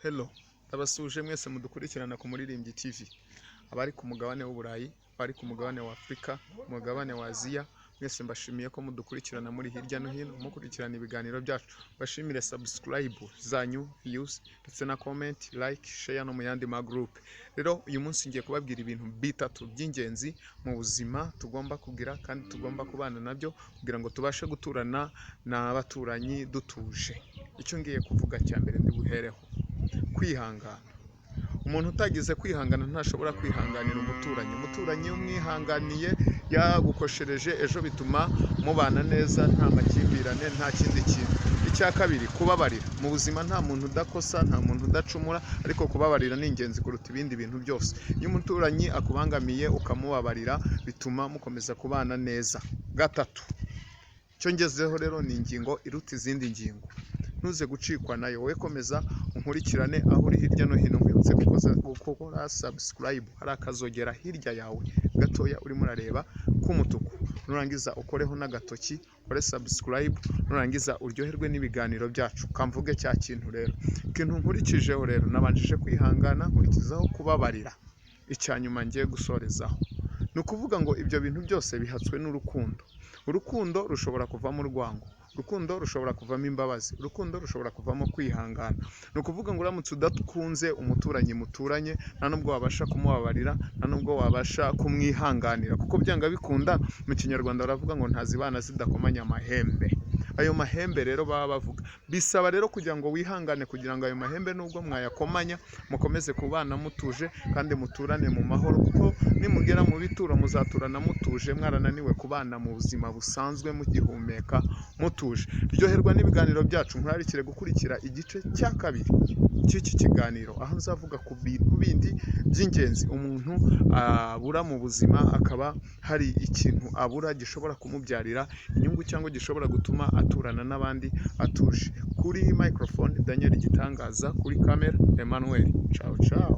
Hello, ndabasuje mwese mudukurikirana ku Muririmbyi TV. Abari ku mugabane w'Uburayi, abari ku mugabane wa Afurika, umugabane wa Aziya, mwese mbashimiye ko mudukurikirana muri hirya no hino, mukurikirana ibiganiro byacu. Bashimire subscribe zanyu, views, ndetse na comment, like, share no mu yandi ma group. Rero uyu munsi ngiye kubabwira ibintu bitatu by'ingenzi mu buzima tugomba kugira kandi tugomba kubana nabyo kugira ngo tubashe guturana n'abaturanyi dutuje. Icyo ngiye kuvuga cya mbere ndi buhereho: kwihangana. Umuntu utagize kwihangana ntashobora kwihanganira umuturanyi. Umuturanyi iyo umwihanganiye yagukoshereje ejo bituma mubana neza nta makimbirane, nta kindi kintu. Icya kabiri, kubabarira. Mu buzima nta muntu udakosa, nta muntu udacumura, ariko kubabarira ni ingenzi kuruta ibindi bintu byose. Iyo umuturanyi akubangamiye ukamubabarira bituma mukomeza kubana neza. Gatatu, icyo ngezeho rero ni ingingo iruta izindi ngingo. Ntuze gucikwa nayo, wowe komeza unkurikirane aho uri hirya no hino. Nkwibutse gukora subscribe, hari akazogera hirya yawe gatoya urimo urareba k'umutuku. Nurangiza ukoreho n'agatoki, ukore subscribe, nurangiza uryoherwe n'ibiganiro byacu. Kamvuge cya kintu rero, ikintu nkurikijeho rero, nabanjije kwihangana, nkurikizaho kubabarira. Icya nyuma ngiye gusorezaho ni ukuvuga ngo ibyo bintu byose bihatswe n'urukundo. Urukundo rushobora kuvamo urwango, urukundo rushobora kuvamo imbabazi, urukundo rushobora kuvamo kwihangana. Ni ukuvuga ngo uramutse udakunze umuturanyi muturanye, nta nubwo wabasha kumubabarira, nta nubwo wabasha kumwihanganira, kuko byanga bikunda mu Kinyarwanda baravuga ngo ntazibana zidakomanya amahembe. Ayo mahembe rero baba bavuga, bisaba rero kugira ngo wihangane kugira ngo ayo mahembe nubwo mwayakomanya mukomeze kubana mutuje kandi muturane mu mahoro, kuko nimugera mu bituro muzaturana mutuje, mwarananiwe kubana mu buzima busanzwe mugihumeka mutuje. Ryoherwa n'ibiganiro byacu, nkurarikire gukurikira igice cya kabiri cy'iki kiganiro, aho nzavuga ku bintu bindi by'ingenzi umuntu abura mu buzima, akaba hari ikintu abura gishobora kumubyarira inyungu cyangwa gishobora gutuma aturana n'abandi atuje. Kuri microphone Daniel Gitangaza, kuri camera Emmanuel. Ciao ciao.